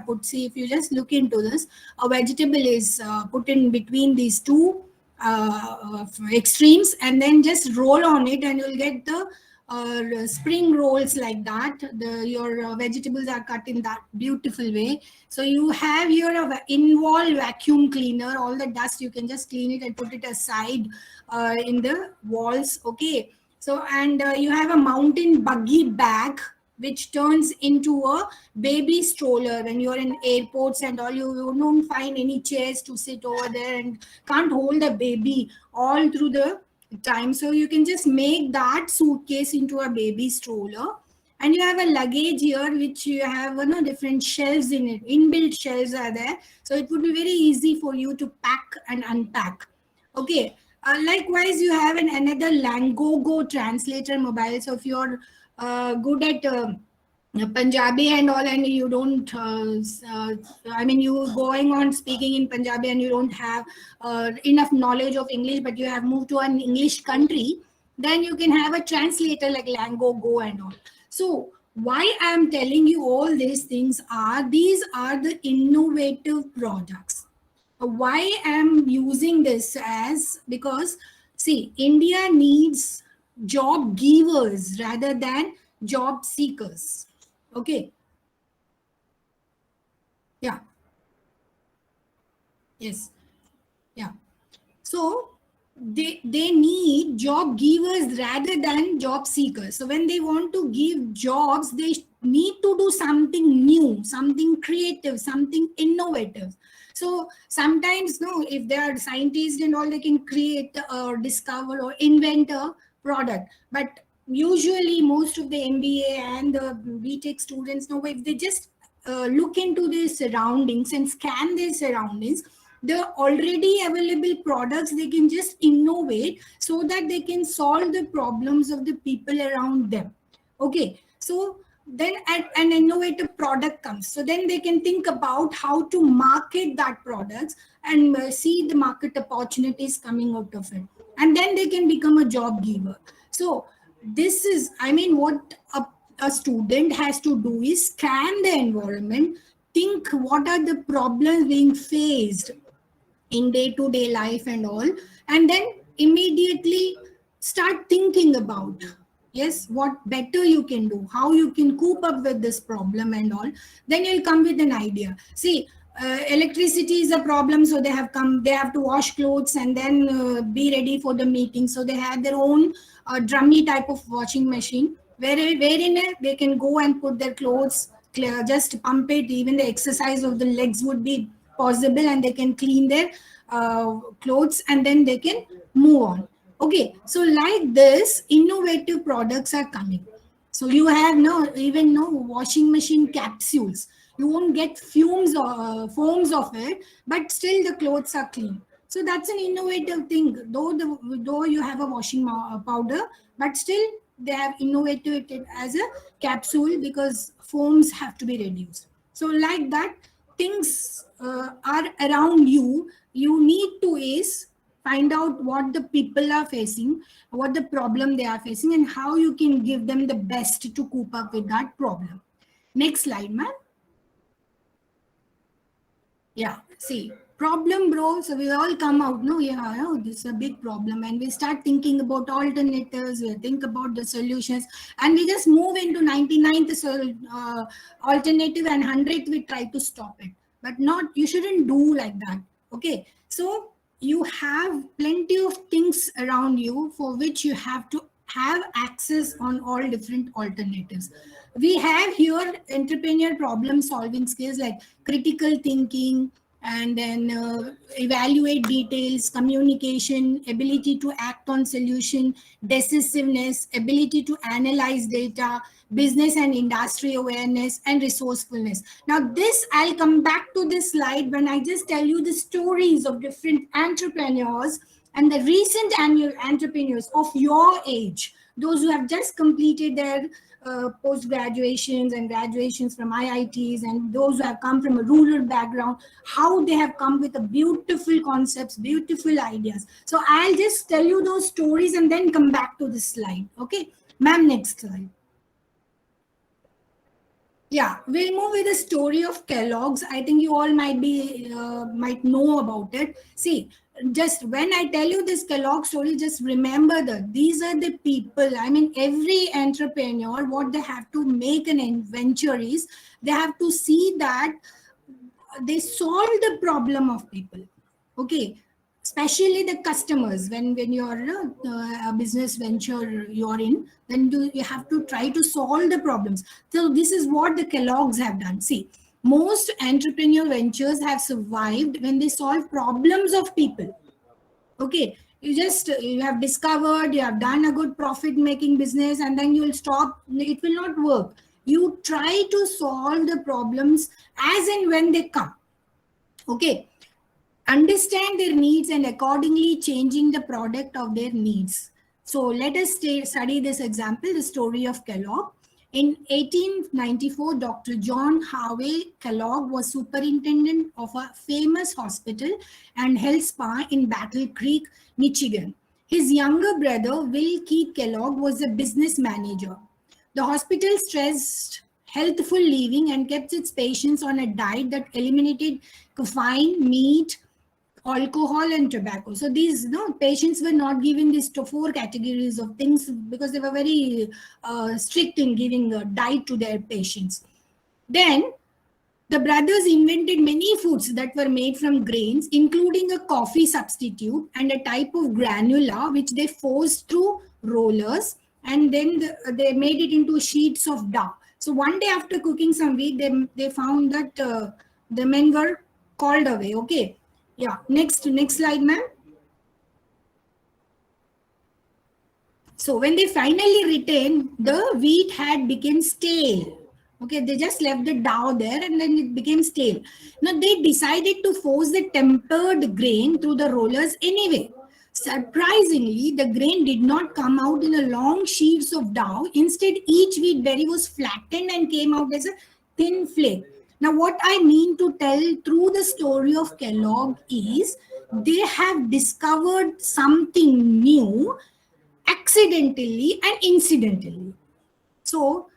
put. See, if you just look into this, a vegetable is put in between these two extremes, and then just roll on it, and you'll get the spring rolls like that. Your vegetables are cut in that beautiful way. So you have your involved vacuum cleaner. All the dust you can just clean it and put it aside in the walls. Okay. So, and you have a mountain buggy bag which turns into a baby stroller when you're in airports and all. You don't find any chairs to sit over there and can't hold a baby all through the time. So you can just make that suitcase into a baby stroller. And you have a luggage here which you have different shelves in it. Inbuilt shelves are there. So it would be very easy for you to pack and unpack. Okay. Likewise, you have another Langogo translator mobile. So if you're good at Punjabi and all, and you don't, I mean, you going on speaking in Punjabi and you don't have enough knowledge of English, but you have moved to an English country, then you can have a translator like Langogo and all. So why I'm telling you all these things are, these are the innovative products. Why I'm using this as, because see, India needs job givers rather than job seekers. Okay. Yeah. Yes. Yeah. So they need job givers rather than job seekers. So when they want to give jobs, they need to do something new, something creative, something innovative. So sometimes, no, if they are scientists and all, they can create or discover or invent a product. But usually most of the MBA and the BTech students, no, if they just look into their surroundings and scan their surroundings, the already available products, they can just innovate so that they can solve the problems of the people around them. Okay. So then an innovative product comes. So then they can think about how to market that products and see the market opportunities coming out of it. And then they can become a job giver. So this is, I mean, what a student has to do is scan the environment, think what are the problems being faced in day-to-day life and all, and then immediately start thinking about, yes, what better you can do, how you can cope up with this problem and all. Then you'll come with an idea. See, electricity is a problem, so they have to wash clothes and then be ready for the meeting. So they have their own drummy type of washing machine wherein they can go and put their clothes, just pump it. Even the exercise of the legs would be possible, and they can clean their clothes, and then they can move on. Okay, so like this, innovative products are coming. So you have no washing machine capsules. You won't get foams of it, but still the clothes are clean. So that's an innovative thing. Though you have a washing powder, but still they have innovated it as a capsule because foams have to be reduced. So like that, things are around you. You need to is find out what the people are facing, what the problem they are facing, and how you can give them the best to cope up with that problem. Next slide, ma'am. Yeah, see, problem, bro. So we all come out, no, yeah, no, this is a big problem, and we start thinking about alternatives, we think about the solutions, and we just move into 99th alternative, and 100th we try to stop it. But not, you shouldn't do like that. Okay, so you have plenty of things around you for which you have to have access on all different alternatives. We have here entrepreneur problem solving skills like critical thinking, and then evaluate details, communication, ability to act on solution, decisiveness, ability to analyze data, business and industry awareness, and resourcefulness. Now this, I'll come back to this slide when I just tell you the stories of different entrepreneurs and the recent annual entrepreneurs of your age, those who have just completed their post graduations and graduations from IITs, and those who have come from a rural background, how they have come with a beautiful concepts, beautiful ideas. So I'll just tell you those stories and then come back to this slide. Okay, ma'am, next slide. Yeah, we'll move with the story of Kellogg's. I think you all might know about it. See, just when I tell you this Kellogg story, just remember that these are the people. I mean, every entrepreneur, what they have to make an venture is they have to see that they solve the problem of people. Okay, especially the customers. When you're a business venture you're in, then you have to try to solve the problems. So this is what the Kellogg's have done. See, most entrepreneurial ventures have survived when they solve problems of people. Okay, you have discovered, you have done a good profit making business, and then you'll stop. It will not work. You try to solve the problems as and when they come. Okay, understand their needs and accordingly changing the product of their needs. So let us study this example, the story of Kellogg. In 1894, Dr. John Harvey Kellogg was superintendent of a famous hospital and health spa in Battle Creek, Michigan. His younger brother, Will Keith Kellogg, was a business manager. The hospital stressed healthful living and kept its patients on a diet that eliminated caffeine, meat, alcohol, and tobacco. So these patients were not given these four categories of things because they were very strict in giving a diet to their patients. Then the brothers invented many foods that were made from grains, including a coffee substitute and a type of granula which they forced through rollers, and then they made it into sheets of dough. So one day after cooking some wheat, they found that the men were called away. Okay, yeah. Next slide, ma'am. So when they finally returned, the wheat had become stale. Okay, they just left the dough there and then it became stale. Now they decided to force the tempered grain through the rollers anyway. Surprisingly, the grain did not come out in a long sheets of dough. Instead, each wheat berry was flattened and came out as a thin flake. Now, what I mean to tell through the story of Kellogg is they have discovered something new accidentally and incidentally. So,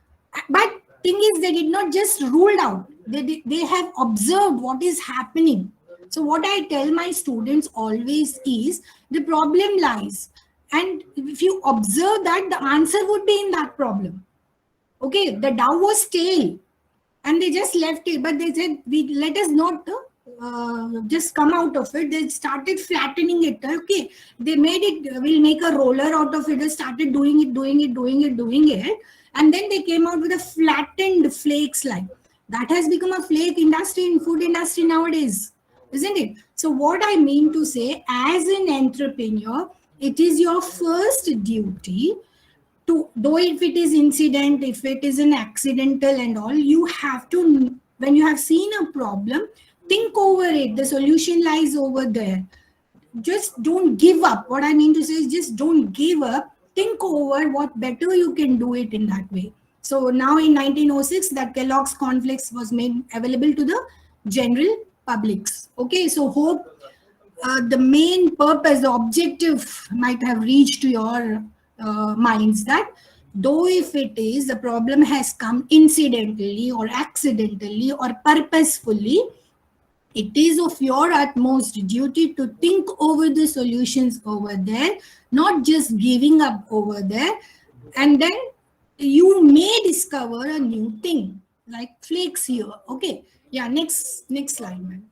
but thing is, they did not just ruled out. They have observed what is happening. So what I tell my students always is the problem lies. And if you observe that, the answer would be in that problem. Okay, the dough was stale and they just left it, but they said, let us not just come out of it. They started flattening it. Okay, they made it, we'll make a roller out of it. They started doing it, and then they came out with a flattened flakes line. That has become a flake industry in food industry nowadays, isn't it? So what I mean to say, as an entrepreneur, it is your first duty to, though if it is incident, if it is an accidental and all, you have to, when you have seen a problem, think over it. The solution lies over there. Just don't give up. What I mean to say is just don't give up. Think over what better you can do it in that way. So now in 1906, that Kellogg's cornflakes was made available to the general publics. Okay, so hope the main purpose, the objective might have reached to your minds, that though if it is the problem has come incidentally or accidentally or purposefully, it is of your utmost duty to think over the solutions over there, not just giving up over there. And then you may discover a new thing like flakes here. Okay, yeah, next slide, ma'am.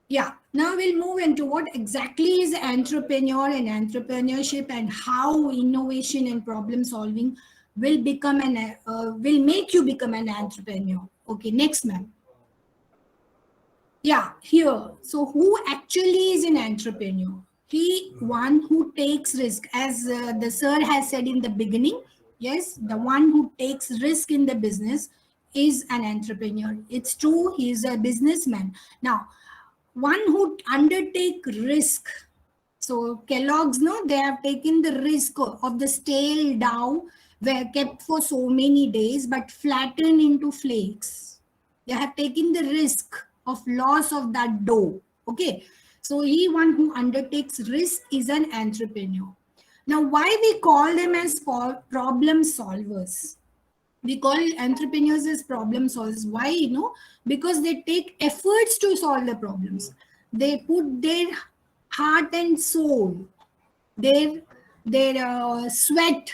Yeah, now we'll move into what exactly is entrepreneur and entrepreneurship and how innovation and problem solving will become will make you become an entrepreneur. Okay, next, ma'am. Yeah, here. So who actually is an entrepreneur? He one who takes risk, as the sir has said in the beginning. Yes, the one who takes risk in the business is an entrepreneur. It's true, he is a businessman. Now, one who undertake risk. So Kellogg's, no, they have taken the risk of the stale dough were kept for so many days but flattened into flakes. They have taken the risk of loss of that dough. Okay, so he one who undertakes risk is an entrepreneur. Now, why we call them as problem solvers? We call entrepreneurs as problem solvers. Why? Because they take efforts to solve the problems. They put their heart and soul, their sweat,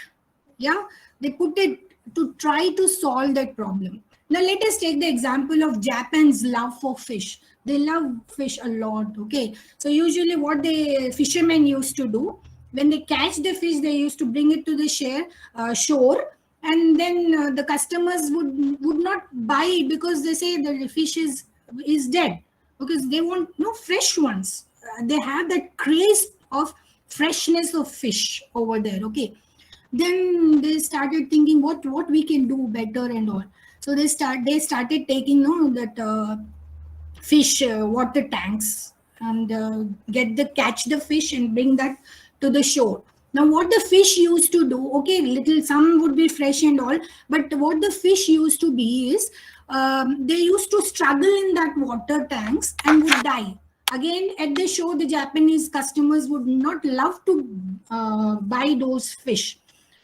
yeah, they put it to try to solve that problem. Now let us take the example of Japan's love for fish. They love fish a lot. Okay, so usually what the fishermen used to do, when they catch the fish, they used to bring it to the shore, and then the customers would not buy it because they say that the fish is dead, because they want no fresh ones. They have that craze of freshness of fish over there. Okay, then they started thinking what we can do better and all. So they started taking that fish water tanks, and catch the fish and bring that to the shore. Now what the fish used to do, okay, little some would be fresh and all, but what the fish used to be is, they used to struggle in that water tanks and would die. Again, at the show, the Japanese customers would not love to buy those fish.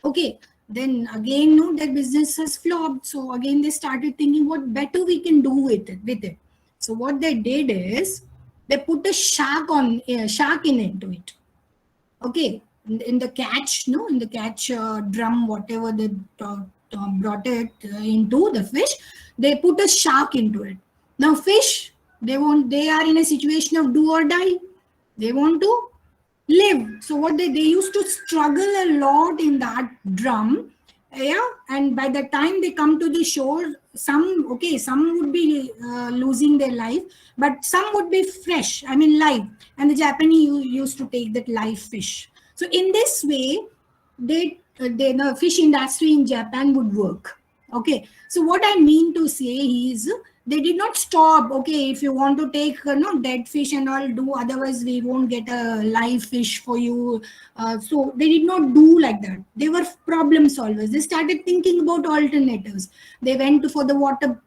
Okay, then again, no, that business has flopped. So again, they started thinking what better we can do with it. So what they did is they put a shark into it. Okay, in the catch, no, in the catch drum, whatever they brought it into the fish, they put a shark into it. Now fish, they are in a situation of do or die. They want to live. So what they used to struggle a lot in that drum, yeah, and by the time they come to the shore, some would be losing their life, but some would be fresh, I mean live, and the Japanese used to take that live fish. So in this way, the fish industry in Japan would work. Okay, so what I mean to say is they did not stop. Okay, if you want to take dead fish and all, do, otherwise we won't get a live fish for you. So they did not do like that. They were problem solvers. They started thinking about alternatives. They went for the water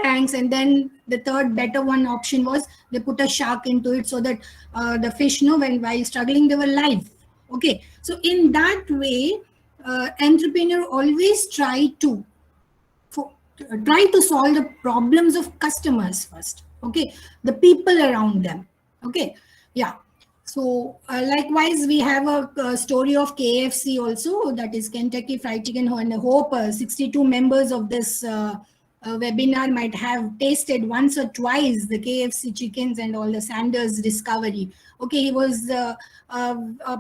tanks, and then the third better one option was they put a shark into it, so that the fish, when while struggling, they were live. Okay, so in that way, entrepreneur always try to solve the problems of customers first. Okay, the people around them. Okay, yeah. So likewise, we have a story of KFC also, that is Kentucky Fried Chicken, and I hope 62 members of this webinar might have tasted once or twice the KFC chickens and all the Sanders discovery. Okay, he was a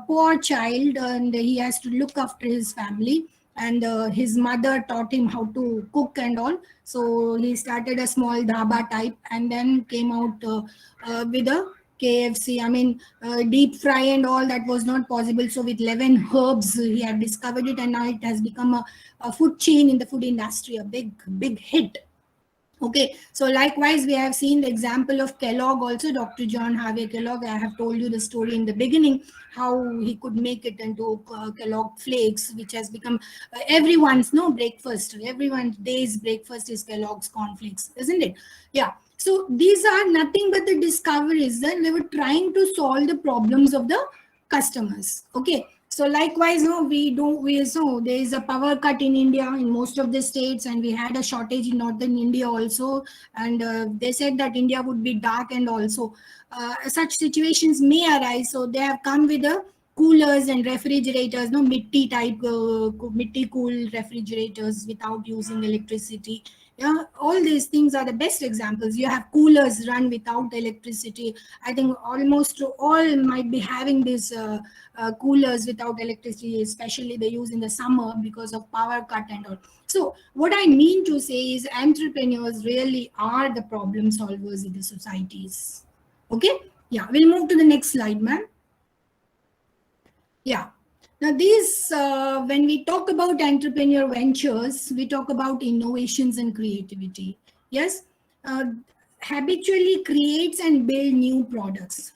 poor child, and he has to look after his family, and his mother taught him how to cook and all. So he started a small dhaba type, and then came out with a KFC. I mean, deep fry and all, that was not possible. So with 11 herbs, he had discovered it, and now it has become a food chain in the food industry, a big hit. Okay, so likewise, we have seen the example of Kellogg also, Dr. John Harvey Kellogg. I have told you the story in the beginning, how he could make it into Kellogg Flakes, which has become everyone's breakfast. Everyone's day's breakfast is Kellogg's cornflakes, isn't it? Yeah. So these are nothing but the discoveries that they were trying to solve the problems of the customers. Okay. So likewise, so there is a power cut in India, in most of the states, and we had a shortage in northern India also. And they said that India would be dark, and also such situations may arise. So they have come with the coolers and refrigerators, mitti type, mitti cool refrigerators without using electricity. Yeah, all these things are the best examples. You have coolers run without electricity. I think almost all might be having these coolers without electricity, especially they use in the summer because of power cut and all. So what I mean to say is entrepreneurs really are the problem solvers in the societies. Okay, yeah, we'll move to the next slide, ma'am. Yeah. Now, when we talk about entrepreneur ventures, we talk about innovations and creativity. Yes, habitually creates and build new products.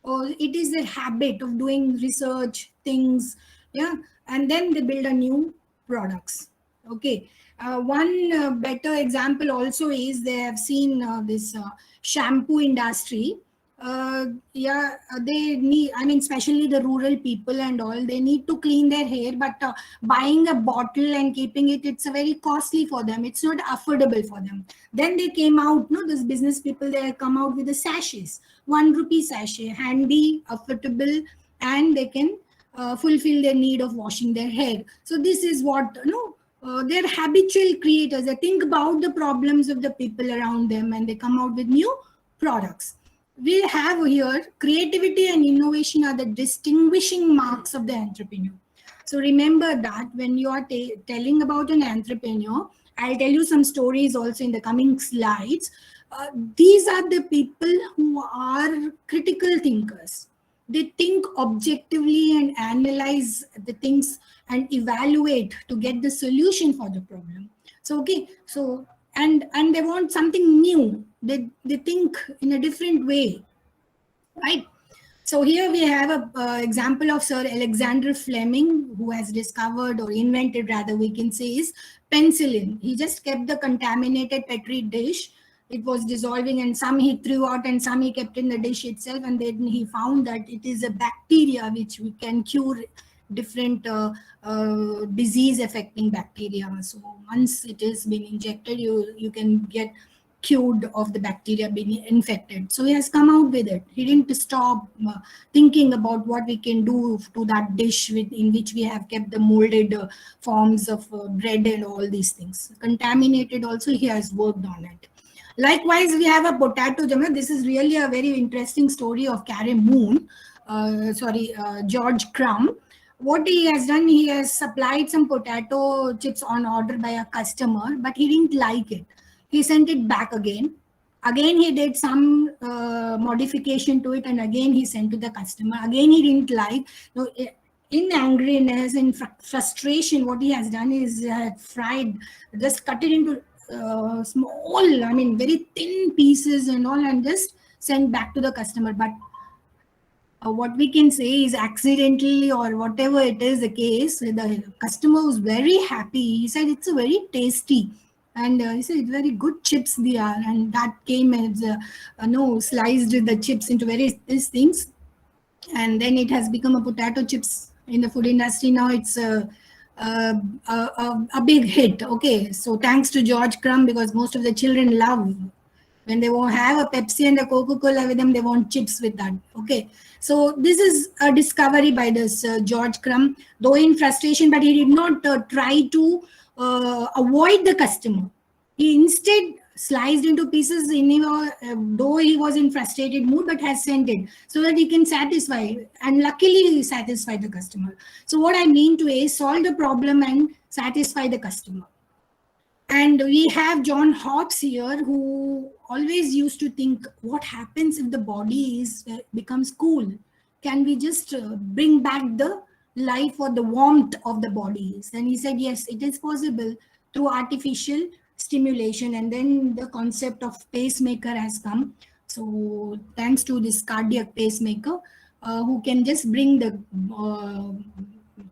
Or it is their habit of doing research things, yeah, and then they build a new products. Okay. One better example also is they have seen this shampoo industry. they need, I mean, especially the rural people and all, they need to clean their hair, but buying a bottle and keeping it, it's a very costly for them. It's not affordable for them. Then they came out, no, this business people, they come out with the sachets, 1 rupee sachet, handy, affordable, and they can fulfill their need of washing their hair. So this is what, they're habitual creators. They think about the problems of the people around them and they come out with new products. We have here creativity and innovation are the distinguishing marks of the entrepreneur. So remember that when you are telling about an entrepreneur, I'll tell you some stories also in the coming slides. These are the people who are critical thinkers. They think objectively and analyze the things and evaluate to get the solution for the problem. So okay, so and they want something new. They think in a different way, right? So here we have a example of Sir Alexander Fleming, who has discovered or invented, rather we can say, is penicillin. He just kept the contaminated petri dish. It was dissolving, and some he threw out and some he kept in the dish itself. And then he found that it is a bacteria which we can cure different disease affecting bacteria. So once it is been injected, you can get cured of the bacteria being infected. So he has come out with it. He didn't stop thinking about what we can do to that dish in which we have kept the molded forms of bread and all these things. Contaminated also, he has worked on it. Likewise, we have a potato jam. This is really a very interesting story of George Crumb. What he has done, he has supplied some potato chips on order by a customer, but he didn't like it. He sent it back again. Again, he did some modification to it, and again he sent to the customer. Again, he didn't like. So, in angriness, in frustration, what he has done is fried, just cut it into small, I mean, very thin pieces and all, and just sent back to the customer. But what we can say is accidentally or whatever it is the case, the customer was very happy. He said it's a very tasty. And he said it's very good chips they are, and that came as sliced the chips into various these things, and then it has become a potato chips in the food industry. Now it's a big hit. Okay, so thanks to George Crumb, because most of the children love when they won't have a Pepsi and a Coca-Cola with them, they want chips with that. Okay, so this is a discovery by this George Crumb, though in frustration, but he did not try to avoid the customer. He instead sliced into pieces, though he was in frustrated mood, but has sent it so that he can satisfy, and luckily he satisfied the customer. So what I mean to is solve the problem and satisfy the customer. And we have John Hobbes here, who always used to think, what happens if the body becomes cool? Can we just bring back the life or the warmth of the bodies? And he said, yes, it is possible through artificial stimulation. And then the concept of pacemaker has come. So thanks to this cardiac pacemaker, who can just bring the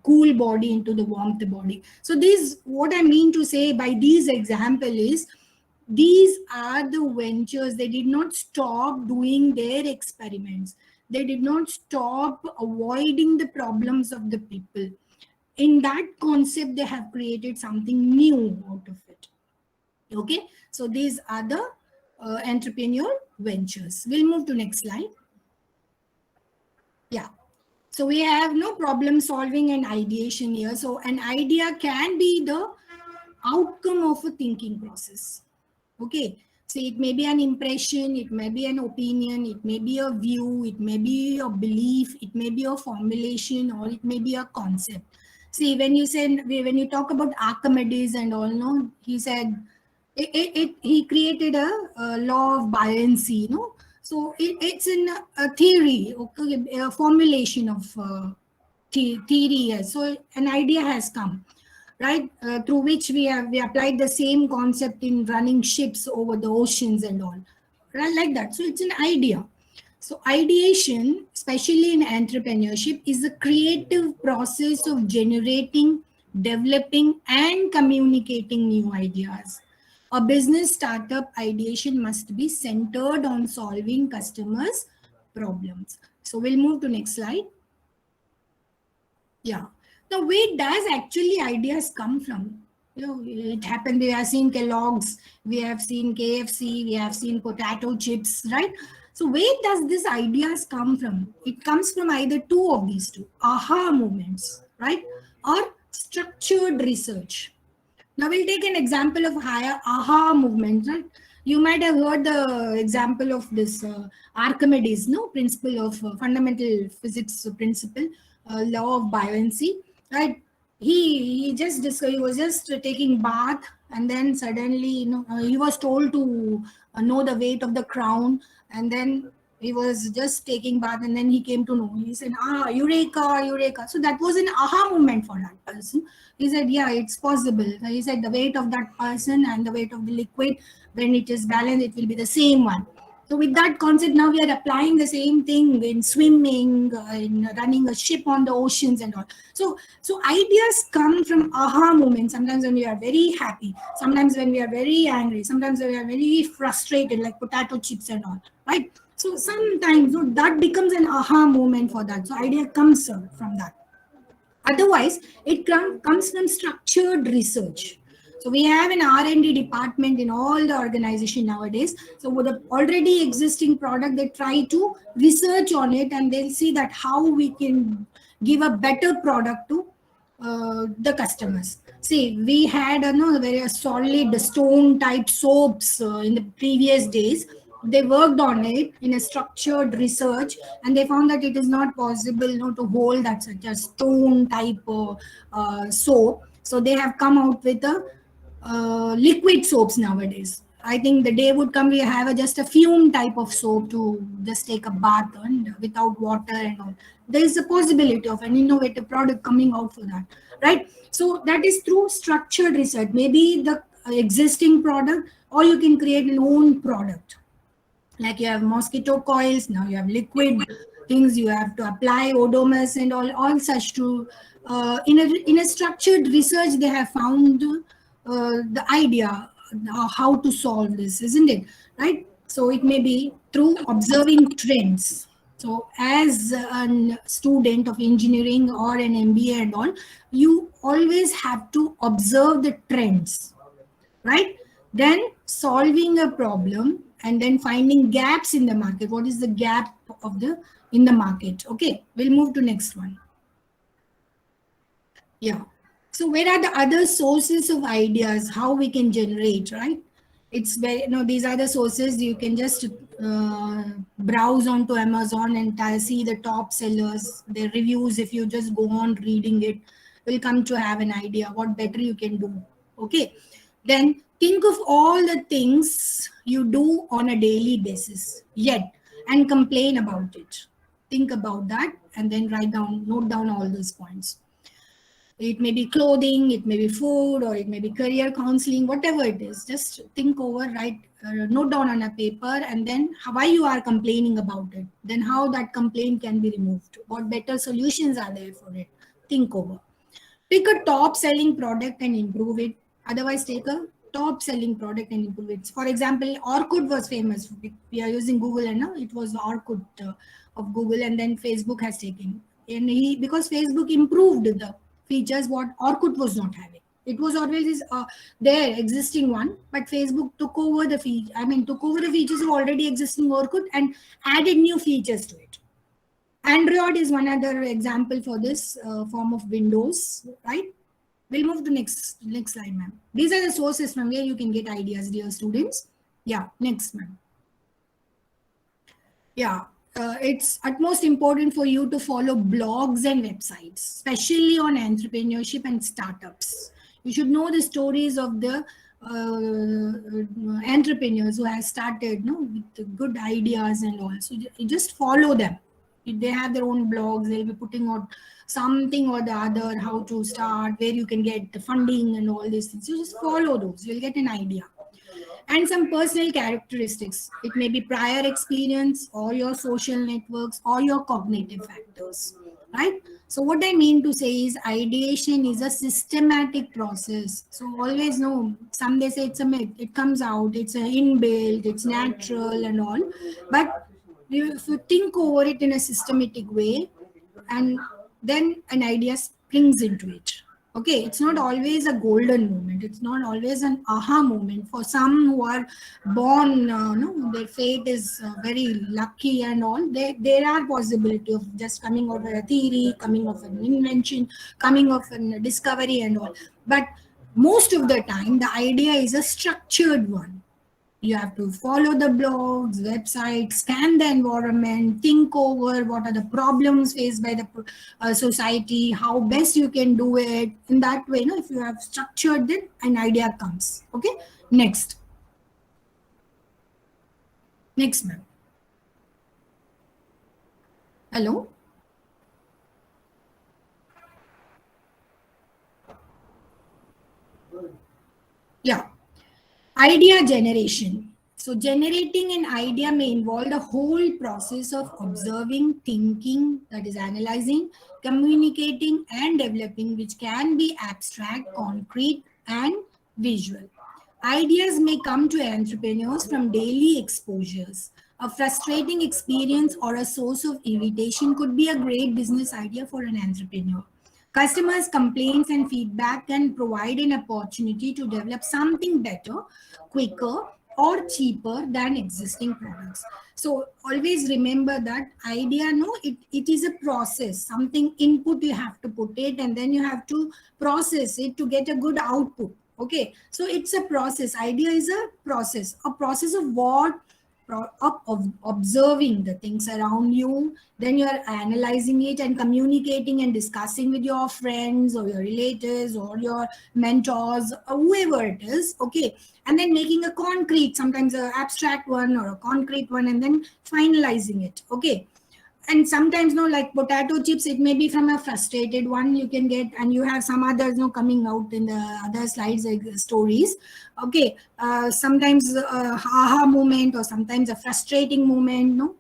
cool body into the warmth body. So these, what I mean to say by these example is, these are the ventures. They did not stop doing their experiments. They did not stop avoiding the problems of the people. In that concept, they have created something new out of it. Okay, so these are the entrepreneurial ventures. We'll move to next slide. Yeah. So we have no problem solving and ideation here. So an idea can be the outcome of a thinking process. Okay. So it may be an impression, it may be an opinion, it may be a view, it may be a belief, it may be a formulation, or it may be a concept. See, when you talk about Archimedes and all, no, he said he created a law of buoyancy, no. So it's in a theory, okay, a formulation of theory. So an idea has come, right, through which we applied the same concept in running ships over the oceans and all, right, like that. So it's an idea. So ideation, especially in entrepreneurship, is a creative process of generating, developing, and communicating new ideas. A business startup ideation must be centered on solving customers' problems. So we'll move to next slide. Yeah. Now, where does actually ideas come from? It happened. We have seen Kellogg's, we have seen KFC, we have seen potato chips, right? So, where does this ideas come from? It comes from either two of these two, aha moments, right? Or structured research. Now we'll take an example of higher aha movement. Right? You might have heard the example of this Archimedes, no principle of fundamental physics principle, law of buoyancy. Right? He was just taking bath, and then suddenly he was told to know the weight of the crown, and then he was just taking bath, and then he came to know. He said, "Ah, eureka, eureka!" So that was an aha moment for that person. He said, "Yeah, it's possible." He said, "The weight of that person and the weight of the liquid, when it is balanced, it will be the same one." So with that concept, now we are applying the same thing in swimming, in running a ship on the oceans and all. So ideas come from aha moments. Sometimes when we are very happy, sometimes when we are very angry, sometimes when we are very frustrated, like potato chips and all, right? So sometimes that becomes an aha moment for that. So idea comes from that. Otherwise, it comes from structured research. So we have an R&D department in all the organization nowadays. So with the already existing product, they try to research on it, and they'll see that how we can give a better product to the customers. See, we had very solid stone type soaps in the previous days. They worked on it in a structured research, and they found that it is not possible to hold that such a stone type soap. So they have come out with a liquid soaps nowadays. I think the day would come we have just a fume type of soap to just take a bath and without water and all. There is a possibility of an innovative product coming out for that, right? So that is through structured research. Maybe the existing product, or you can create an own product. Like you have mosquito coils, now you have liquid things, you have to apply odomus and all such to in a structured research they have found the idea how to solve this, isn't it? Right? So it may be through observing trends. So as a student of engineering or an MBA and all, you always have to observe the trends, right? Then solving a problem, and then finding gaps in the market. What is the gap of the in the market? Okay, we'll move to next one. Yeah. So where are the other sources of ideas? How we can generate, right? It's very, these are the sources. You can just browse onto Amazon and see the top sellers, their reviews. If you just go on reading it, will come to have an idea what better you can do. Okay. Then think of all the things you do on a daily basis, yet, and complain about it. Think about that, and then note down all those points. It may be clothing, it may be food, or it may be career counseling, whatever it is. Just think over, note down on a paper, and then why you are complaining about it. Then how that complaint can be removed. What better solutions are there for it? Think over. Pick a top selling product and improve it. Otherwise, take a top selling product and improve it. For example, Orkut was famous. We are using Google, and now it was Orkut of Google, and then Facebook has taken. And because Facebook improved the features what Orkut was not having. It was always their existing one, but Facebook took over the took over the features of already existing Orkut and added new features to it. Android is one other example for this form of Windows, right? We'll move to next slide, ma'am. These are the sources from where you can get ideas, dear students. Yeah, next, ma'am. Yeah, it's utmost important for you to follow blogs and websites, especially on entrepreneurship and startups. You should know the stories of the entrepreneurs who have started with good ideas and all. So you just follow them. They have their own blogs. They'll be putting out something or the other, how to start, where you can get the funding and all these things. You just follow those. You'll get an idea. And some personal characteristics. It may be prior experience or your social networks or your cognitive factors, right? So what I mean to say is ideation is a systematic process. So always know, some they say it's a myth, it comes out, it's a inbuilt, it's natural and all. But if you think over it in a systematic way, and then an idea springs into it. Okay, it's not always a golden moment. It's not always an aha moment. For some who are born, no, their fate is very lucky and all. There are possibility of just coming of a theory, coming of an invention, coming of a discovery and all. But most of the time, the idea is a structured one. You have to follow the blogs, websites, scan the environment, think over what are the problems faced by the society, how best you can do it. In that way, if you have structured it, an idea comes. Okay, next. Next, ma'am. Hello? Yeah. Idea generation. So generating an idea may involve the whole process of observing, thinking, that is analyzing, communicating and developing, which can be abstract, concrete and visual. Ideas may come to entrepreneurs from daily exposures. A frustrating experience or a source of irritation could be a great business idea for an entrepreneur. Customers' complaints and feedback can provide an opportunity to develop something better, quicker, or cheaper than existing products. So always remember that idea, no, it is a process, something input you have to put it, and then you have to process it to get a good output. Okay, so it's a process. Idea is a process of what? Of observing the things around you, then you are analyzing it and communicating and discussing with your friends or your relatives or your mentors or whoever it is. Okay, and then making a concrete, sometimes a abstract one or a concrete one, and then finalizing it. Okay, and sometimes like potato chips, it may be from a frustrated one you can get, and you have some others coming out in the other slides, like stories. Okay, sometimes aha moment, or sometimes a frustrating moment, no,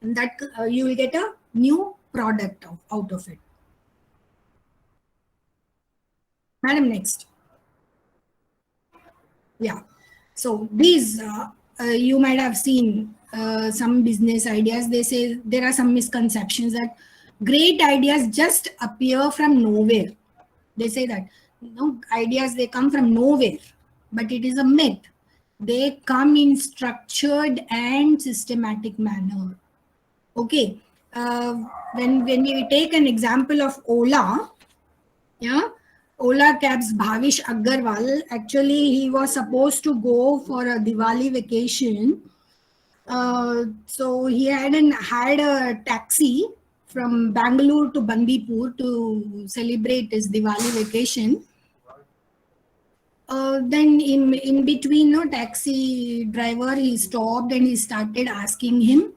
and that you will get a new product out of it. Madam, next. Yeah, so these you might have seen some business ideas. They say there are some misconceptions that great ideas just appear from nowhere. They say that ideas, they come from nowhere, but it is a myth. They come in structured and systematic manner. Okay, when we take an example of Ola, yeah, Ola Cab's Bhavish Agarwal, actually he was supposed to go for a Diwali vacation. So he had a taxi from Bangalore to Bandipur to celebrate his Diwali vacation. Then in between, no, taxi driver, he stopped and he started asking him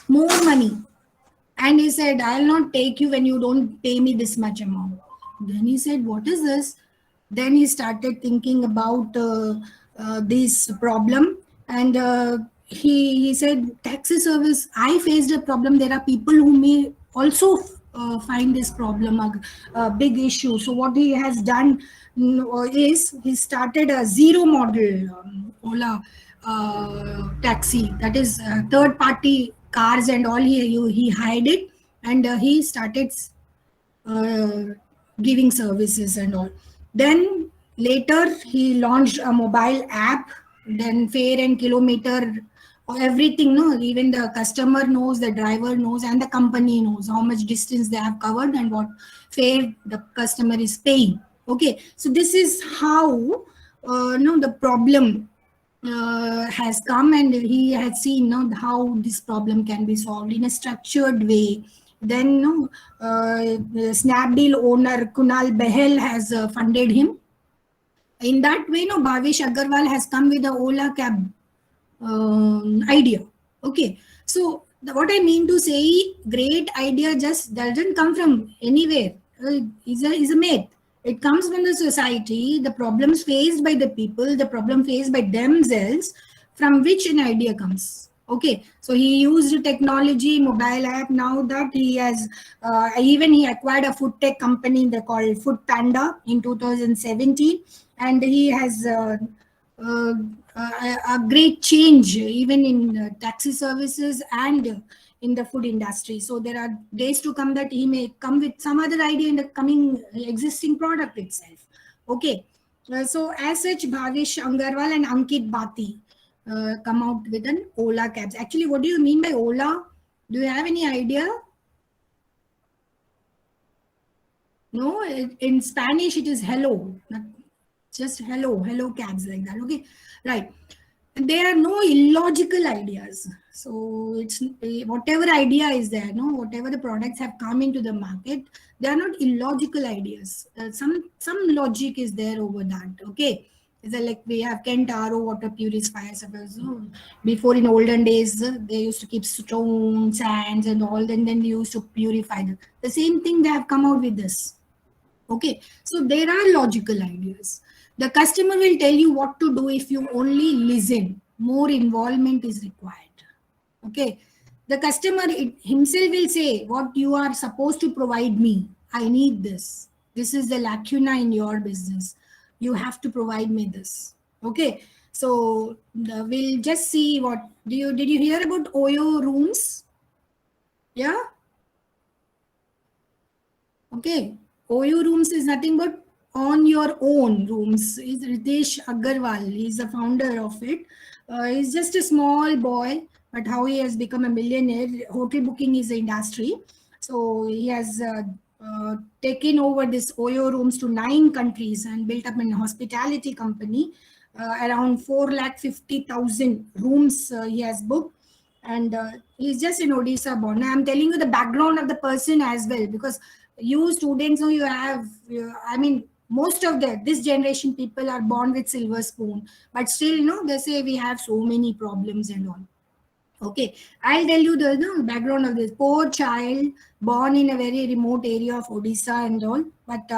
more money. And he said, I'll not take you when you don't pay me this much amount. Then he said, what is this? Then he started thinking about this problem. And he said, taxi service, I faced a problem. There are people who may also find this problem a big issue. So what he has done is he started a zero model Ola taxi, that is third party cars and all. He hired it, and he started uh, giving services and all. Then later he launched a mobile app, then fare and kilometer, everything, no, even the customer knows, the driver knows, and the company knows how much distance they have covered and what fare the customer is paying. Okay, so this is how the problem has come, and he has seen how this problem can be solved in a structured way. Then the Snapdeal owner Kunal Behel has funded him. In that way, Bhavish Agarwal has come with the Ola cab idea. Okay, so what I mean to say, great idea just doesn't come from anywhere. Is a myth. It comes from the society, the problems faced by the people, the problem faced by themselves, from which an idea comes. Okay, so he used technology, mobile app. Now that he has, even he acquired a food tech company they called Food Panda in 2017, and he has a great change even in taxi services and in the food industry. So there are days to come that he may come with some other idea in the coming existing product itself. Okay. So as such, Bhavish Angarwal and Ankit Bati come out with an Ola cabs. Actually, what do you mean by Ola? Do you have any idea? No, in Spanish it is hello, just hello cabs, like that. Okay, right. There are no illogical ideas. So it's whatever idea is there, no, whatever the products have come into the market, they are not illogical ideas. Some logic is there over that. Okay. Is like we have Kent RO water purifiers. So before, in olden days, they used to keep stones, sands, and all. Then they used to purify them. The same thing they have come out with this. Okay, so there are logical ideas. The customer will tell you what to do if you only listen. More involvement is required. Okay, the customer himself will say what you are supposed to provide me. I need this. This is the lacuna in your business. You have to provide me this. Okay, so we'll just see what did you hear about Oyo rooms? Yeah. Okay. OU rooms is nothing but on your own rooms. Is Ritesh Agarwal. He's the founder of it. He's just a small boy, but how he has become a millionaire. Hotel booking is the industry. So he has taken over this OYO rooms to 9 countries and built up a hospitality company. Around 450,000 rooms he has booked, and he's just in Odisha born. I'm telling you the background of the person as well, because you students know you have, I mean, most of this generation people are born with silver spoon, but still, they say we have so many problems and all. Okay, I'll tell you the background of this poor child born in a very remote area of Odisha and all. But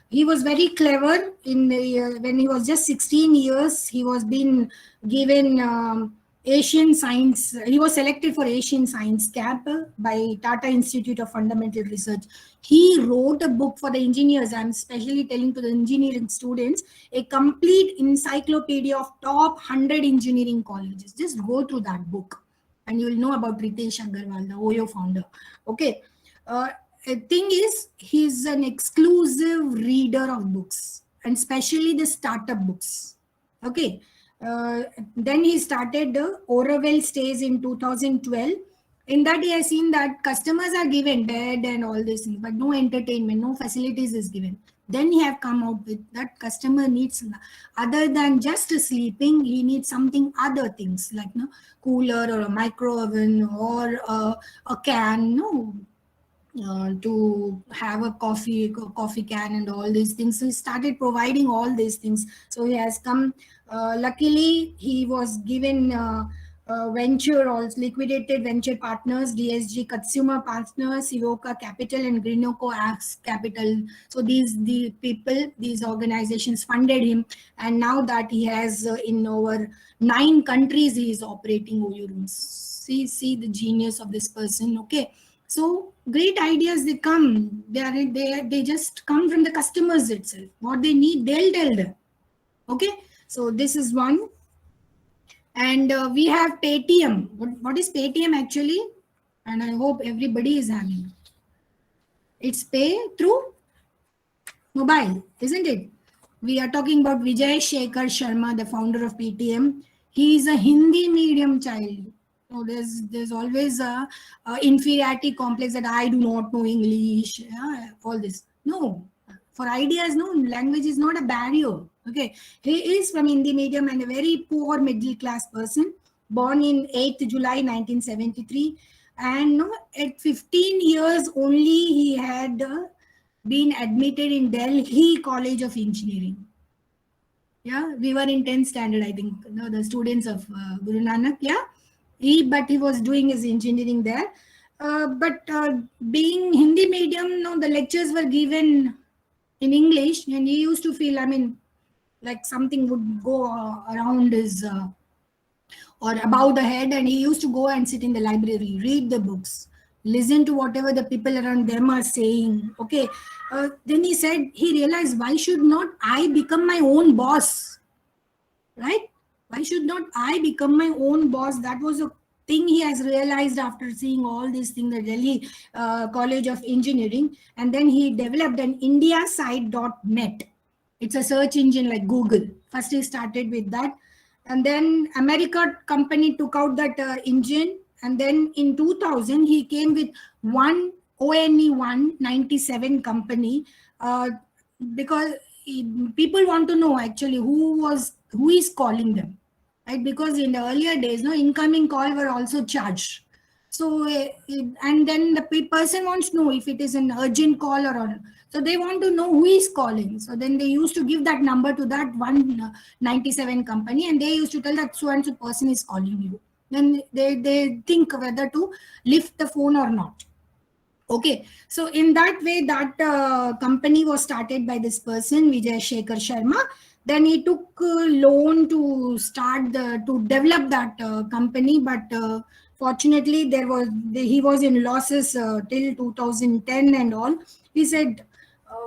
he was very clever. When he was just 16 years, he was being given Asian Science. He was selected for Asian Science Camp by Tata Institute of Fundamental Research. He wrote a book for the engineers. I'm especially telling to the engineering students, a complete encyclopedia of top 100 engineering colleges. Just go through that book and you will know about Ritesh Agarwal, the OYO founder. Okay. The thing is, he's an exclusive reader of books, and especially the startup books. Okay. Then he started the Orwell Stays in 2012. In that, he has seen that customers are given bed and all these things, but no entertainment, no facilities is given. Then he have come out with that customer needs, other than just sleeping, he needs something other things like cooler or a micro oven or a can, to have a coffee can and all these things. So he started providing all these things. So he has come. Luckily, he was given venture, also liquidated venture partners, DSG Consumer Partners, Evoca Capital, and Grinoco Axe Capital. So these organizations funded him, and now that he has in over 9 countries, he is operating OU rooms. See the genius of this person. Okay. So great ideas, they come. They just come from the customers itself. What they need, they'll tell them. Okay. So this is one. And we have Paytm. What is Paytm actually? And I hope everybody is having. It's pay through mobile, isn't it? We are talking about Vijay Shekhar Sharma, the founder of Paytm. He is a Hindi medium child. So there's always a inferiority complex that I do not know English, all this. No, for ideas, no, language is not a barrier. Okay, he is from Hindi medium and a very poor middle class person, born in 8th July 1973, and at 15 years only he had been admitted in Delhi College of Engineering. Yeah, we were in 10th standard, I think. The students of Guru Nanak. Yeah. But he was doing his engineering there. But being Hindi medium, the lectures were given in English, and he used to feel, like something would go around his or above the head, and he used to go and sit in the library, read the books, listen to whatever the people around them are saying. Okay. Then he said, he realized, why should not I become my own boss? Right? Why should not I become my own boss? That was a thing he has realized after seeing all these things, the Delhi College of Engineering. And then he developed an indiasite.net. It's a search engine like Google. First he started with that, and then America company took out that engine, and then in 2000 he came with one ONE 197 company, uh, because people want to know actually who is calling them, right? Because in the earlier days, no incoming call were also charged. So and then the person wants to know if it is an urgent call or not. So they want to know who is calling. So then they used to give that number to that 197 company, and they used to tell that so and so person is calling you. Then they think whether to lift the phone or not. Okay, so in that way, that company was started by this person, Vijay Shekhar Sharma. Then he took loan to start to develop that company, but fortunately, he was in losses till 2010 and all. He said,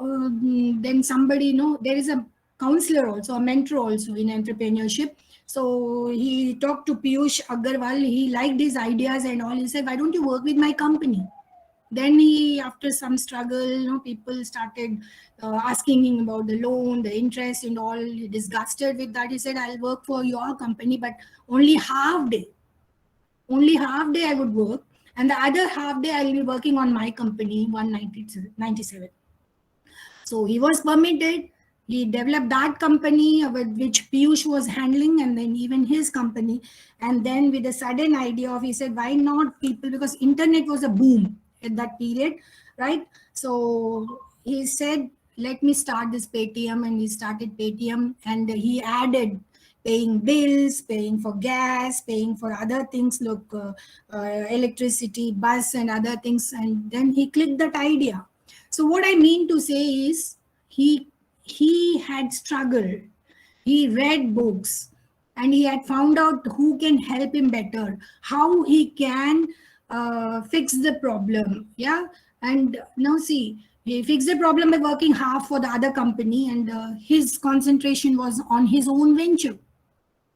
then somebody, there is a counselor also, a mentor also in entrepreneurship. So he talked to Piyush Agarwal. He liked his ideas and all. He said, "Why don't you work with my company?" Then he, after some struggle, people started asking him about the loan, the interest and all. He disgusted with that. He said, "I'll work for your company, but only half day. Only half day I would work, and the other half day I'll be working on my company, 197." So he was permitted. He developed that company with which Piyush was handling, and then even his company. And then with a sudden idea of, he said, why not people? Because internet was a boom at that period, right? So he said, let me start this Paytm, and he started Paytm, and he added paying bills, paying for gas, paying for other things, look, electricity, bus, and other things. And then he clicked that idea. So what I mean to say is, he had struggled. He read books, and he had found out who can help him better, how he can fix the problem. Yeah, and now see, he fixed the problem by working half for the other company, and his concentration was on his own venture,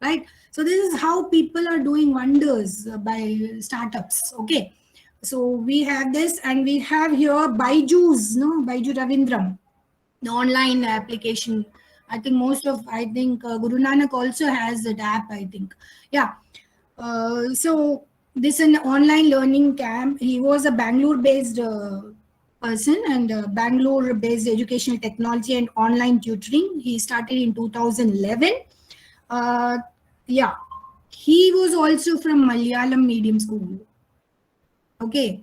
right? So this is how people are doing wonders by startups. Okay, so we have this, and we have here Byju's, no, Byju Ravindram, the online application. I think Guru Nanak also has that app, I think. Yeah. So this is an online learning camp. He was a Bangalore based person, and Bangalore based educational technology and online tutoring. He started in 2011. uh, yeah, he was also from Malayalam medium school. Okay,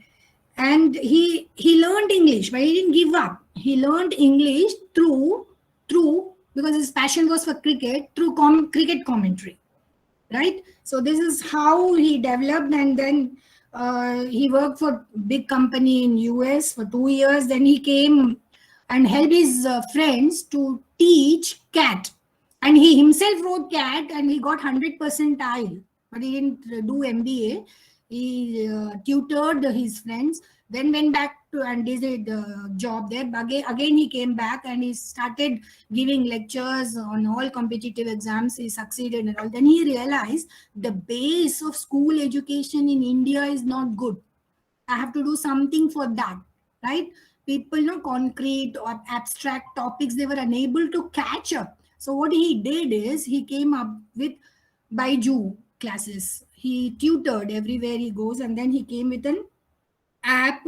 and he learned English, but he didn't give up. He learned English through because his passion was for cricket, through cricket commentary, right? So this is how he developed, and then he worked for big company in US for 2 years. Then he came and helped his friends to teach cat, and he himself wrote cat, and he got 100 percentile, but he didn't do MBA. He tutored his friends, then went back to and did the job there. But again he came back, and he started giving lectures on all competitive exams. He succeeded and all. Then he realized the base of school education in India is not good. I have to do something for that, right? People know concrete or abstract topics, they were unable to catch up. So what he did is he came up with Baiju classes. He tutored everywhere he goes, and then he came with an app,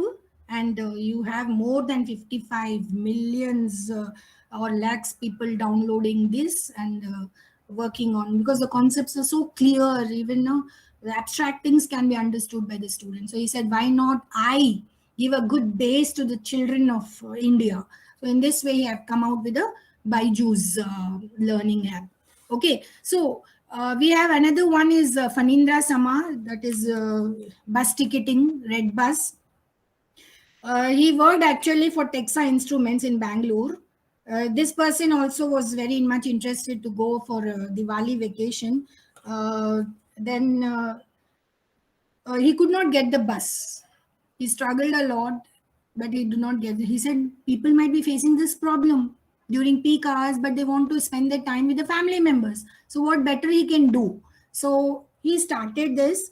and you have more than 55 millions or lakhs people downloading this, and working on, because the concepts are so clear. Even now the abstract things can be understood by the students. So he said, why not I give a good base to the children of India? So in this way he have come out with a Byju's learning app. Okay, so we have another one is Fanindra Sama, that is bus ticketing, Red Bus. He worked actually for Texa Instruments in Bangalore. This person also was very much interested to go for a Diwali vacation. Then he could not get the bus. He struggled a lot, but he did not get it. He said people might be facing this problem. during peak hours, but they want to spend their time with the family members. So what better he can do? So he started this.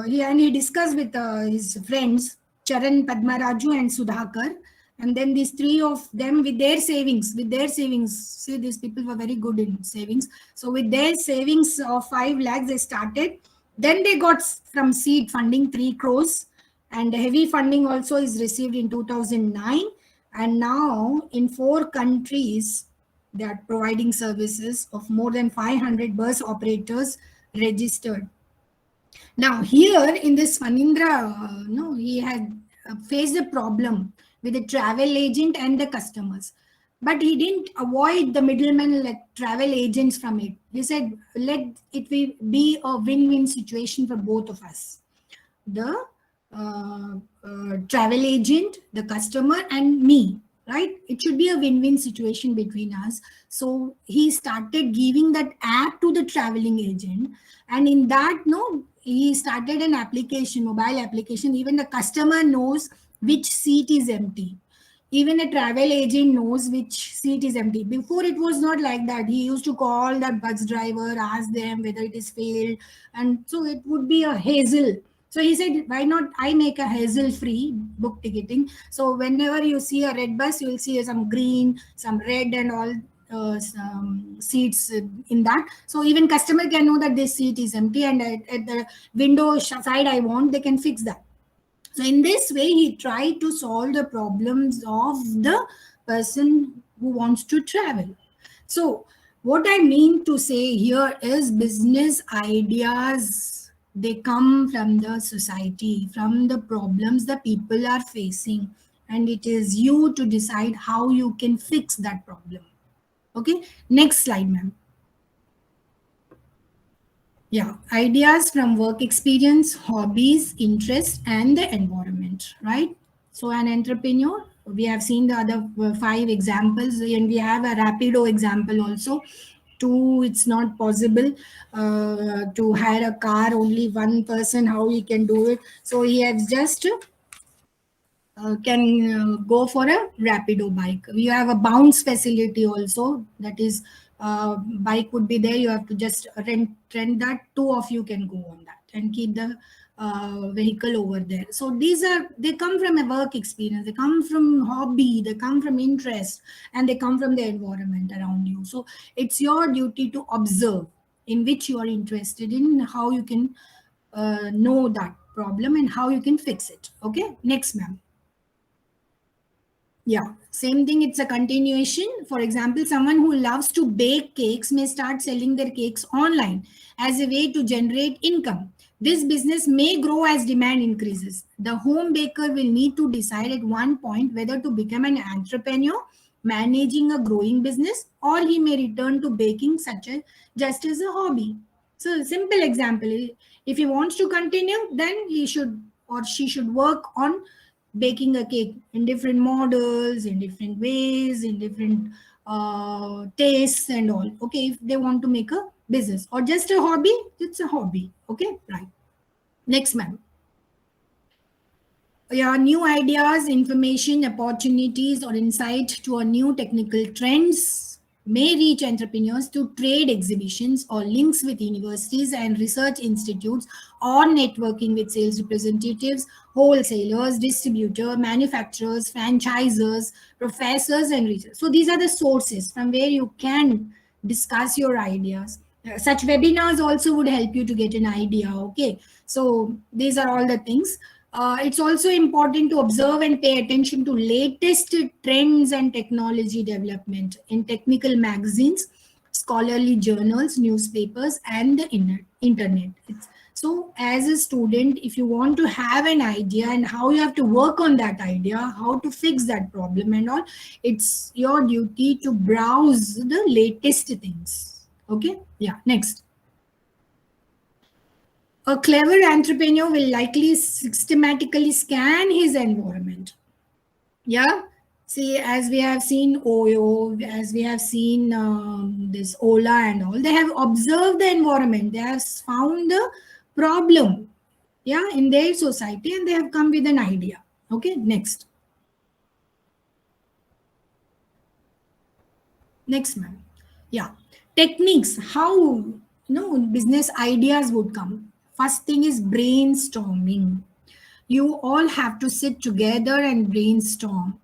He discussed with his friends Charan, Padmaraju, and Sudhakar, and then these three of them with their savings. See, these people were very good in savings. So with their savings of 5 lakhs, they started. Then they got from seed funding 3 crores, and heavy funding also is received in 2009. And now in 4 countries, they are providing services of more than 500 bus operators registered. Now here in this Fanindra, no, he had faced a problem with the travel agent and the customers. But he didn't avoid the middlemen like travel agents from it. He said, let it be a win-win situation for both of us. The travel agent, the customer, and me, right? It should be a win-win situation between us. So he started giving that app to the traveling agent, and in that, no, he started an application, mobile application. Even the customer knows which seat is empty. Even a travel agent knows which seat is empty. Before it was not like that. He used to call that bus driver, ask them whether it is filled, and so it would be a hassle. So he said, why not I make a hassle free book ticketing? So whenever you see a red bus, you will see some green, some red, and all some seats in that. So even customer can know that this seat is empty, and at the window side I want, they can fix that. So in this way, he tried to solve the problems of the person who wants to travel. So what I mean to say here is business ideas, they come from the society, from the problems the people are facing. And it is you to decide how you can fix that problem. Okay, next slide, ma'am. Yeah, ideas from work experience, hobbies, interest, and the environment, right? So, an entrepreneur, we have seen the other 5 examples, and we have a Rapido example also. 2, it's not possible to hire a car, only one person, how he can do it. So, he has just can go for a rapido bike. You have a bounce facility also, that is bike would be there, you have to just rent that, 2 of you can go on that and keep the vehicle over there. So these are, they come from a work experience, they come from hobby, they come from interest, and they come from the environment around you. So it's your duty to observe in which you are interested in, how you can know that problem and how you can fix it. Okay, next, ma'am. Yeah, same thing. It's a continuation. For example, someone who loves to bake cakes may start selling their cakes online as a way to generate income. This business may grow as demand increases. The home baker will need to decide at one point whether to become an entrepreneur, managing a growing business, or he may return to baking such as just as a hobby. So, simple example: if he wants to continue, then he should or she should work on baking a cake in different models, in different ways, in different tastes and all. Okay, if they want to make a business or just a hobby, it's a hobby. Okay, right. Next, ma'am. Yeah, new ideas, information, opportunities, or insight to a new technical trends may reach entrepreneurs through trade exhibitions or links with universities and research institutes, or networking with sales representatives, wholesalers, distributors, manufacturers, franchisors, professors, and research. So these are the sources from where you can discuss your ideas. Such webinars also would help you to get an idea. Okay, so these are all the things. It's also important to observe and pay attention to latest trends and technology development in technical magazines, scholarly journals, newspapers, and the internet. So as a student, if you want to have an idea and how you have to work on that idea, how to fix that problem and all, it's your duty to browse the latest things. Okay, yeah, next. A clever entrepreneur will likely systematically scan his environment. Yeah. See, as we have seen Oyo, as we have seen this Ola and all, they have observed the environment. They have found the problem, yeah, in their society, and they have come with an idea. Okay, next. Next, ma'am. Yeah. Techniques, how business ideas would come. First thing is brainstorming. You all have to sit together and brainstorm,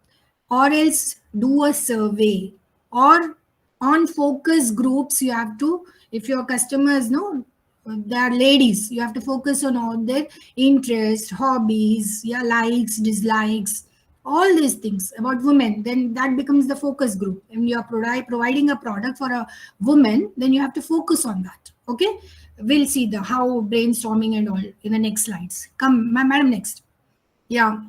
or else do a survey, or on focus groups you have to, if your customers know they are ladies, you have to focus on all their interests, hobbies, yeah, likes, dislikes, all these things about women. Then that becomes the focus group. And you are providing a product for a woman, then you have to focus on that. Okay, we'll see the how brainstorming and all in the next slides. Come, madam, next. Yeah,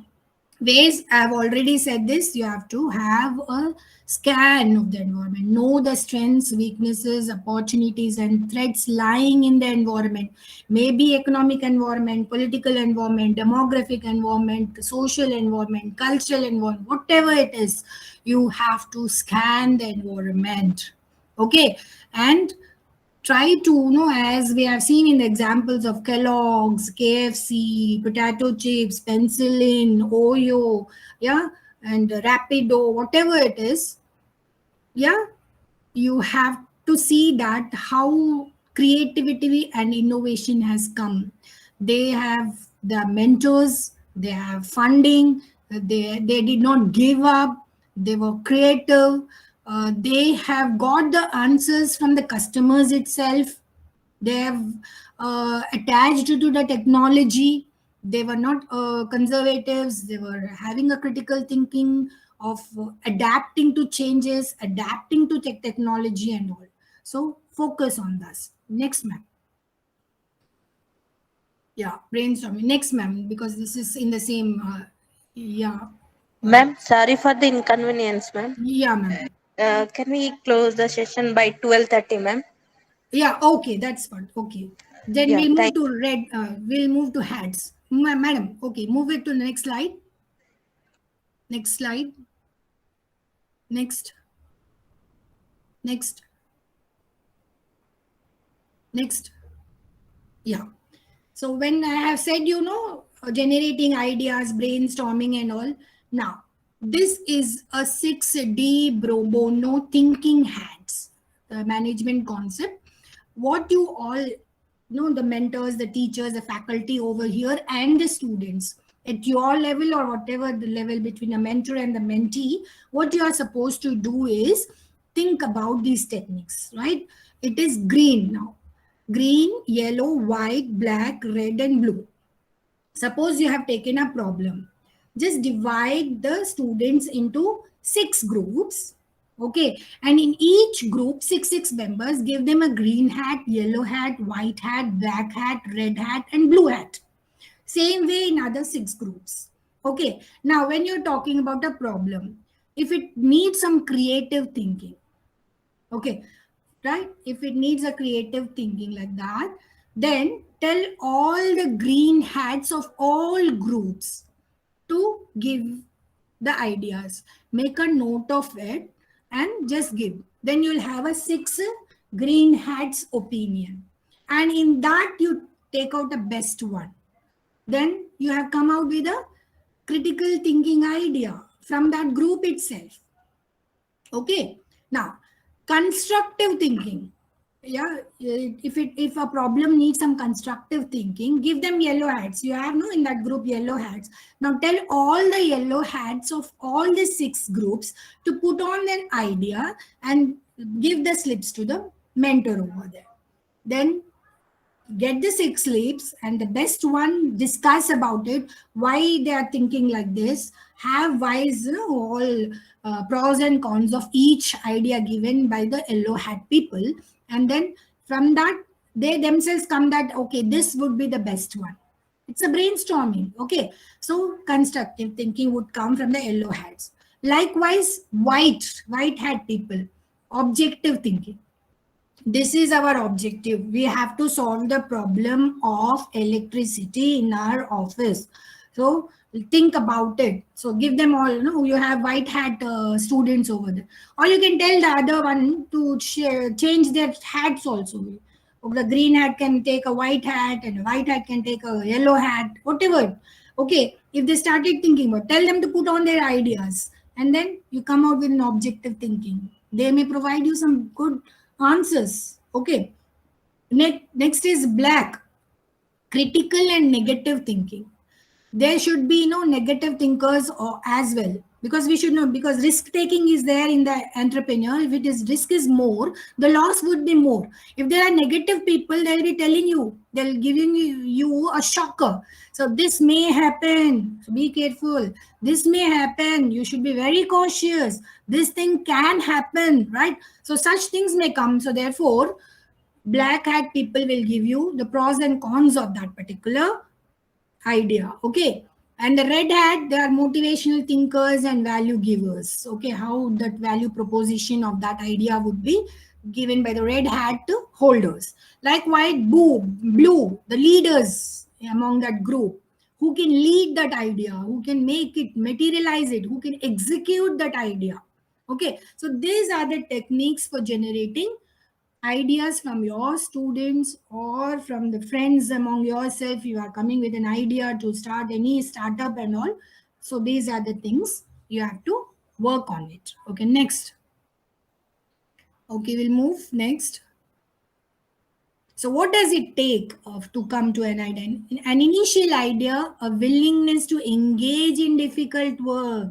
ways, I've already said this. You have to have a scan of the environment, know the strengths, weaknesses, opportunities, and threats lying in the environment. Maybe economic environment, political environment, demographic environment, social environment, cultural environment, whatever it is, you have to scan the environment. Okay, and try to, as we have seen in the examples of Kellogg's, KFC, potato chips, penicillin, Oyo, yeah, and Rapido, whatever it is, yeah, you have to see that how creativity and innovation has come. They have the mentors, they have funding, they did not give up, they were creative, they have got the answers from the customers itself. They have attached to the technology. They were not conservatives. They were having a critical thinking of adapting to changes, adapting to technology and all. So focus on this. Next, ma'am. Yeah, brainstorming. Next, ma'am, because this is in the same. Yeah. Ma'am, sorry for the inconvenience, ma'am. Yeah, ma'am. Can we close the session by 12:30, ma'am? Yeah. Okay, that's fine. Okay. Then Yeah, we'll move thank to red. We'll move to hats, madam. Okay, move it to the next slide. Next slide. Next. Next. Next. Yeah. So when I have said, generating ideas, brainstorming and all, now this is a 6D pro bono thinking hats, the management concept. What you all know, the mentors, the teachers, the faculty over here, and the students at your level or whatever the level between a mentor and the mentee, what you are supposed to do is think about these techniques, right? It is green now. Green, yellow, white, black, red, and blue. Suppose you have taken a problem. Just divide the students into 6 groups. Okay. And in each group, six members, give them a green hat, yellow hat, white hat, black hat, red hat, and blue hat. Same way in other 6 groups. Okay. Now, when you're talking about a problem, if it needs some creative thinking, okay, right? If it needs a creative thinking like that, then tell all the green hats of all groups to give the ideas. Make a note of it and just give. Then you'll have a 6 green hats opinion. And in that, you take out the best one. Then you have come out with a critical thinking idea from that group itself. Okay. Now, constructive thinking. Yeah, if a problem needs some constructive thinking, give them yellow hats. You have no in that group yellow hats. Now tell all the yellow hats of all the 6 groups to put on an idea and give the slips to the mentor over there. Then get the 6 sleeps and the best one discuss about it, why they are thinking like this, have wise, all pros and cons of each idea given by the yellow hat people, and then from that they themselves come that okay, this would be the best one. It's a brainstorming. Okay, so constructive thinking would come from the yellow hats. Likewise, white hat people, objective thinking. This is our objective. We have to solve the problem of electricity in our office. So think about it. So give them all, you have white hat students over there. Or you can tell the other one to change their hats also. The green hat can take a white hat and a white hat can take a yellow hat, whatever. Okay, if they started thinking about, tell them to put on their ideas and then you come out with an objective thinking. They may provide you some good answers. Okay. Next is black, critical and negative thinking. There should be no negative thinkers or as well, because we should know, because risk taking is there in the entrepreneur. If it is risk is more, the loss would be more. If there are negative people, they'll be telling you, they'll giving you a shocker. So this may happen, so be careful. This may happen, you should be very cautious. This thing can happen, right? So such things may come. So therefore, black hat people will give you the pros and cons of that particular idea. Okay. And the red hat, they are motivational thinkers and value givers. Okay. How that value proposition of that idea would be given by the red hat holders. Like white, blue, the leaders among that group who can lead that idea, who can make it, materialize it, who can execute that idea. Okay. So these are the techniques for generating ideas from your students or from the friends among yourself. You are coming with an idea to start any startup and all. So these are the things you have to work on it. Okay, next. Okay, we'll move next. So what does it take to come to an idea? An initial idea, a willingness to engage in difficult work.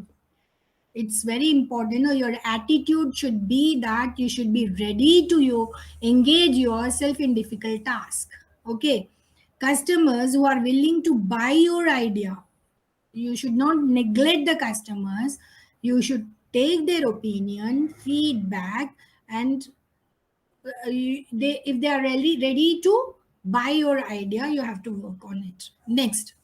It's very important. Your attitude should be that you should be ready to engage yourself in difficult task. Okay. Customers who are willing to buy your idea, you should not neglect the customers. You should take their opinion, feedback, and if they are really ready to buy your idea, you have to work on it. Next.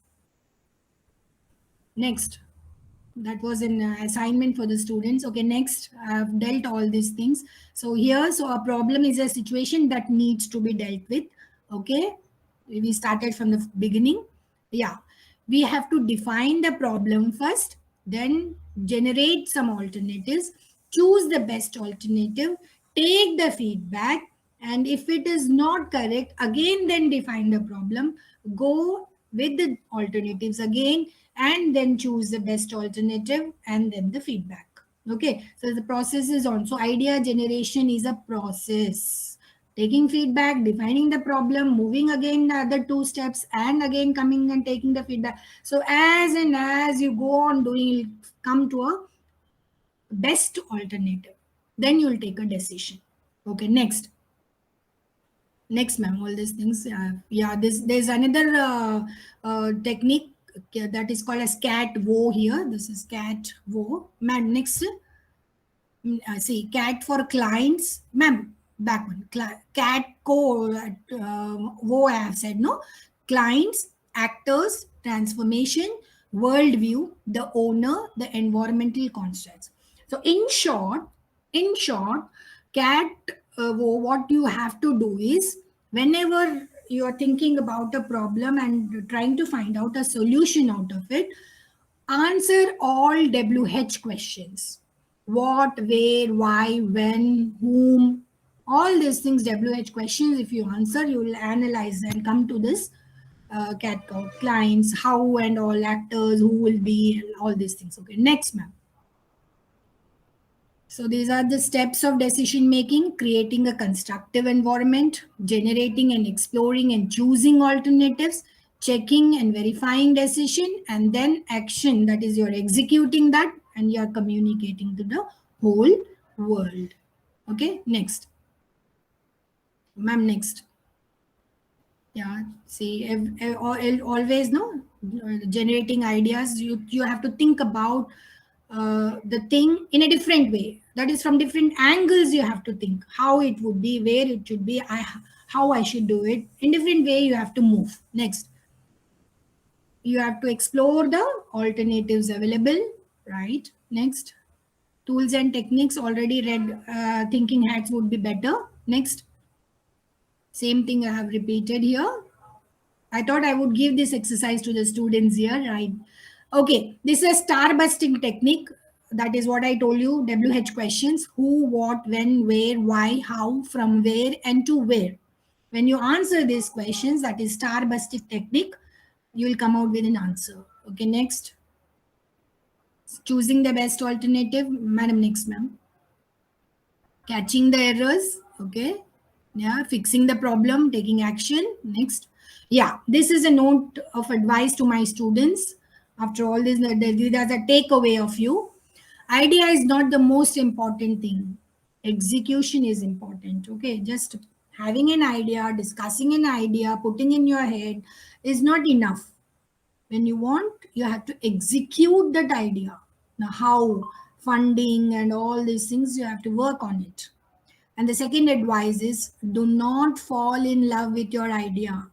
That was an assignment for the students. Okay, next. I've dealt all these things. So here, so a problem is a situation that needs to be dealt with. Okay, we started from the beginning. Yeah, we have to define the problem first, then generate some alternatives, choose the best alternative, take the feedback, and if it is not correct, again then define the problem, go with the alternatives again, and then choose the best alternative, and then the feedback. Okay, so the process is on. So idea generation is a process. Taking feedback, defining the problem, moving again the other two steps, and again coming and taking the feedback. So as and as you go on doing, you'll come to a best alternative. Then you'll take a decision. Okay, next, ma'am. All these things. Yeah, there's another technique that is called as cat wo here. This is cat wo. Ma'am, next. See, cat for clients, ma'am. Back one. Cat co. Wo I have said no. Clients, actors, transformation, worldview, the owner, the environmental constraints. So in short, cat. What you have to do is, whenever you are thinking about a problem and trying to find out a solution out of it, answer all WH questions. What, where, why, when, whom, all these things, WH questions. If you answer, you will analyze and come to this cat cow, clients, how and all, actors, who will be, and all these things. Okay, next, ma'am. So these are the steps of decision making: creating a constructive environment, generating and exploring and choosing alternatives, checking and verifying decision, and then action. That is, you're executing that and you're communicating to the whole world. Okay, next. Ma'am, next. Yeah, see, always no generating ideas. You have to think about the thing in a different way. That is, from different angles you have to think how it would be, where it should be, how I should do it. In different way you have to move. Next, you have to explore the alternatives available. Right. Next, tools and techniques already read. Thinking hats would be better. Next, same thing I have repeated here. I thought I would give this exercise to the students here, right? Okay, this is a star busting technique. That is what I told you. WH questions: who, what, when, where, why, how, from where, and to where. When you answer these questions, that is star busting technique, you will come out with an answer. Okay, next. Choosing the best alternative. Madam, next, ma'am. catching the errors. Okay. Yeah, fixing the problem, taking action. Next. Yeah, this is a note of advice to my students. After all this, there's a takeaway of you. Idea is not the most important thing. Execution is important. Okay, just having an idea, discussing an idea, putting in your head is not enough. When you want, you have to execute that idea. Now, how funding and all these things, you have to work on it. And the second advice is, do not fall in love with your idea.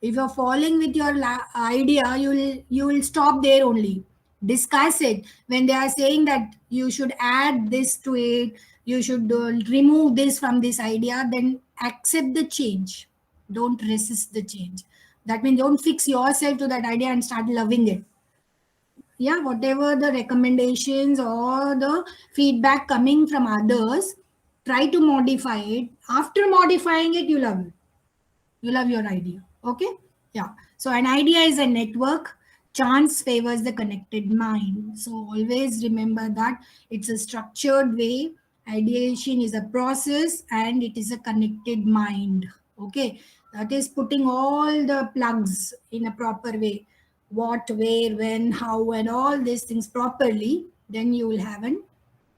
If you're falling with your idea, you will stop there only. Discuss it. When they are saying that you should add this to it, you should remove this from this idea, then accept the change. Don't resist the change. That means don't fix yourself to that idea and start loving it. Yeah, whatever the recommendations or the feedback coming from others, try to modify it. After modifying it, you love it. You love your idea. Okay. Yeah, so an idea is a network. Chance favors the connected mind. So always remember that it's a structured way. Ideation is a process and it is a connected mind. Okay, that is putting all the plugs in a proper way. What, where, when, how, and all these things properly, then you will have an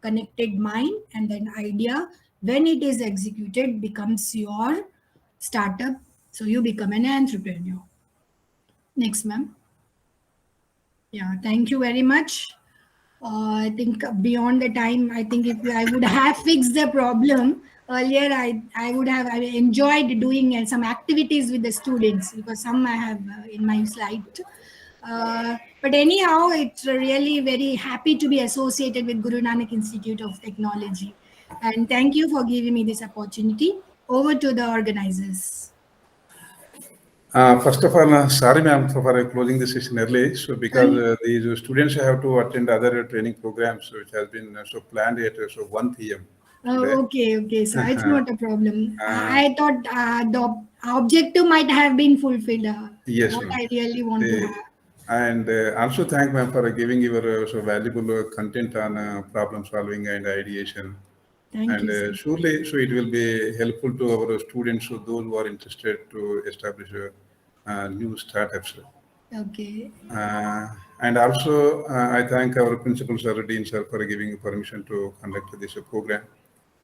connected mind, and then idea, when it is executed, becomes your startup. So you become an entrepreneur. Next, ma'am. Yeah, thank you very much. I think beyond the time, I think if I would have fixed the problem earlier, I would have I enjoyed doing some activities with the students, because some I have in my slide. But anyhow, it's really very happy to be associated with Guru Nanak Institute of Technology. And thank you for giving me this opportunity. Over to the organizers. First of all, sorry, ma'am, for closing the session early. So, because these students have to attend other training programs, which has been so planned at 1 p.m. today. Oh, okay. So it's not a problem. Uh, I thought the objective might have been fulfilled. Yes, What ma'am. I really want to have. And also thank ma'am for giving your so valuable content on problem solving and ideation. Thank And you, sir. surely, so it will be helpful to our students, so those who are interested to establish new startups. Okay. Uh, and also, I thank our principal sir, Dean sir, for giving permission to conduct this program.